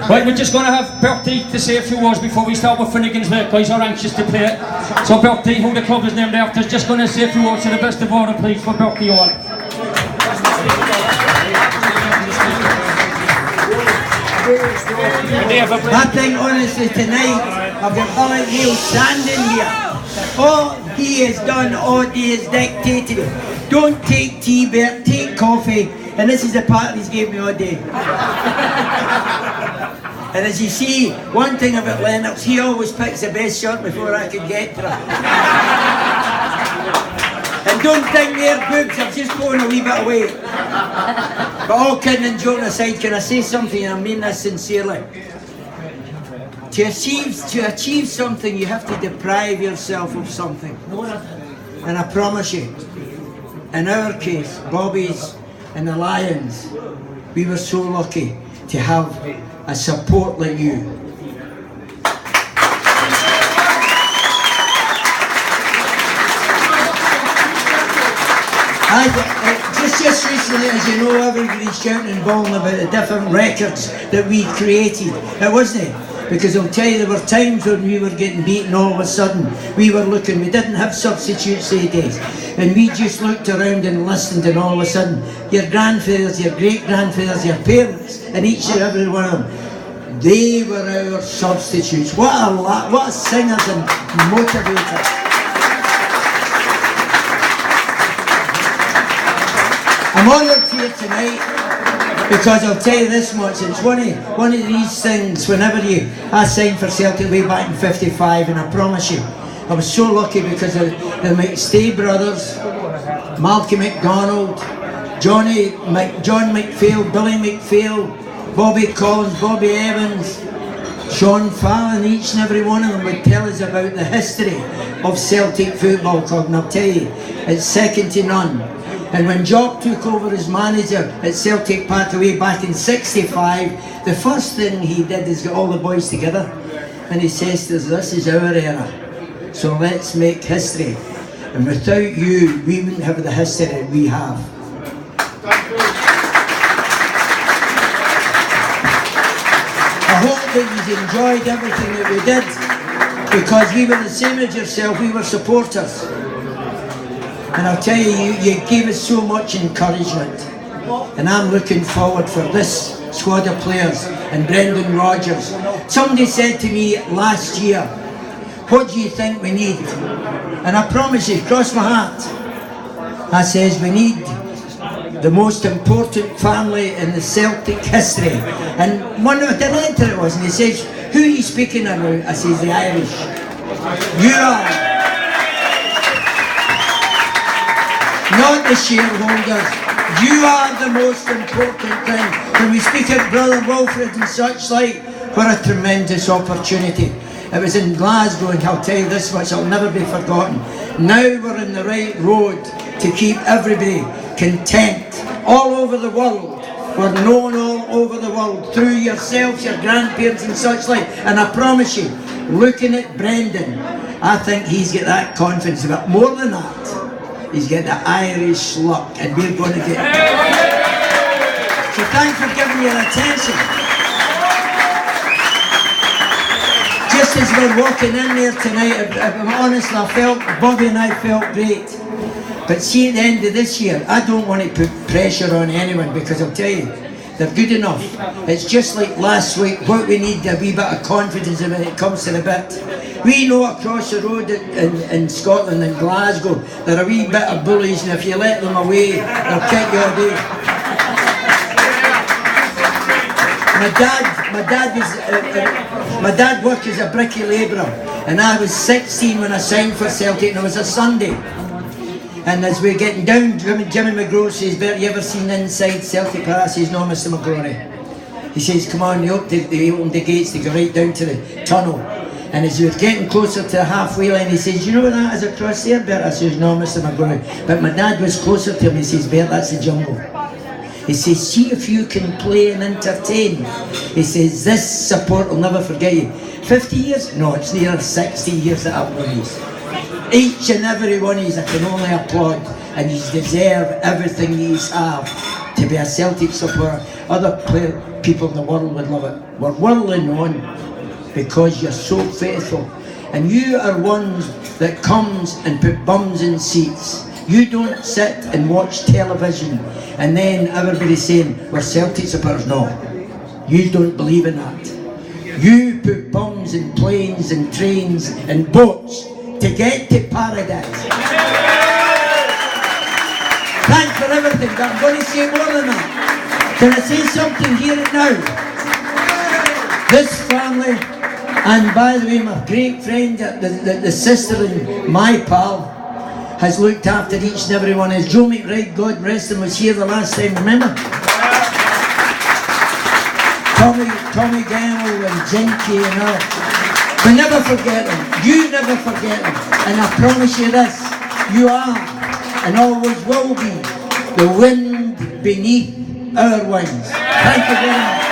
Right, we're just going to have Bertie to say a few words before we start with Finnegan's Wake. Guys are anxious to play it. So Bertie, who the club is named after, is just going to say a few words to the best of order, please, for Bertie Auld. I think honestly tonight I've got Bertie Auld standing here. All he has done all day is dictated. Don't take tea, Bert, take coffee. And this is the part he's gave me all day. And as you see, one thing about Lennox, he always picks the best shot before I can get to it. And don't think they're boobs, I'm just going a wee bit away. But all kidding and joking aside, can I say something, and I mean this sincerely? To achieve something, you have to deprive yourself of something. And I promise you, in our case, Bobby's and the Lions, we were so lucky to have a support like you. Just recently, as you know, everybody's shouting and bawling about the different records that we created. It wasn't it? Because I'll tell you, there were times when we were getting beaten all of a sudden. We were looking, we didn't have substitutes these days. And we just looked around and listened, and all of a sudden, your grandfathers, your great-grandfathers, your parents, and each and every one of them, they were our substitutes. What a singers and motivators. I'm honoured here tonight because I'll tell you this much, it's one of these things, whenever I signed for Celtic way back in '55, and I promise you, I was so lucky because of the McStay brothers, Malcolm McDonald, John McPhail, Billy McPhail, Bobby Collins, Bobby Evans, Sean Fallon, each and every one of them would tell us about the history of Celtic Football Club, and I'll tell you, it's second to none. And when Jock took over as manager at Celtic Park away back in '65, the first thing he did is get all the boys together, and he says to us, this is our era, so let's make history. And without you, we wouldn't have the history that we have. I hope that you enjoyed everything that we did, because we were the same as yourself, we were supporters. And I'll tell you, you gave us so much encouragement. And I'm looking forward for this squad of players and Brendan Rodgers. Somebody said to me last year, what do you think we need? And I promise you, cross my heart, I says we need the most important family in the Celtic history. And one of the director it was, and he says, who are you speaking about? I says, the Irish. You are. Not the shareholders. You are the most important thing. When we speak of Brother Wilfred and such like, what a tremendous opportunity. It was in Glasgow, and I'll tell you this much, it'll never be forgotten. Now we're in the right road to keep everybody content. All over the world. We're known all over the world through yourselves, your grandparents and such like. And I promise you, looking at Brendan, I think he's got that confidence. But more than that, he's got the Irish luck, and we're going to get it. So thanks for giving me your attention. Just as we're walking in there tonight, if I'm honest, Bobby and I felt great. But see, at the end of this year, I don't want to put pressure on anyone, because I'll tell you, they're good enough. It's just like last week, what we need a wee bit of confidence when it comes to the bit. We know across the road in Scotland and Glasgow, there are a wee bit of bullies, and if you let them away, they'll kick you away. My dad worked as a brickie labourer, and I was 16 when I signed for Celtic, and it was a Sunday. And as we're getting down, Jimmy McGraw says, Bertie, you ever seen inside Celtic Park? I says, no, Mr. McGrory. He says, come on, they opened the gates to go right down to the tunnel. And as we were getting closer to the halfway line, he says, you know what that is across there, Bert? I says, no, Mr. McGrory. But my dad was closer to him. He says, Bert, that's the jungle. He says, see if you can play and entertain. He says, this support will never forget you. 50 years? No, it's near 60 years that I've known these. Each and every one of these I can only applaud, and you deserve everything these have. to be a Celtic supporter. Other people in the world would love it. We're worldly known because you're so faithful. And you are ones that comes and put bums in seats. You don't sit and watch television and then everybody's saying, we're Celtic supporters. No, you don't believe in that. You put bums in planes and trains and boats to get to paradise. Thanks for everything, but I'm going to say more than that. Can I say something here and now? This family, and by the way, my great friend, the sister and my pal, has looked after each and every one. As Joe McBride, God rest him, was here the last time, remember? Tommy Gamble and Jinky and all. We never forget them. You never forget them. And I promise you this, you are and always will be the wind beneath our wings. Thank you very much.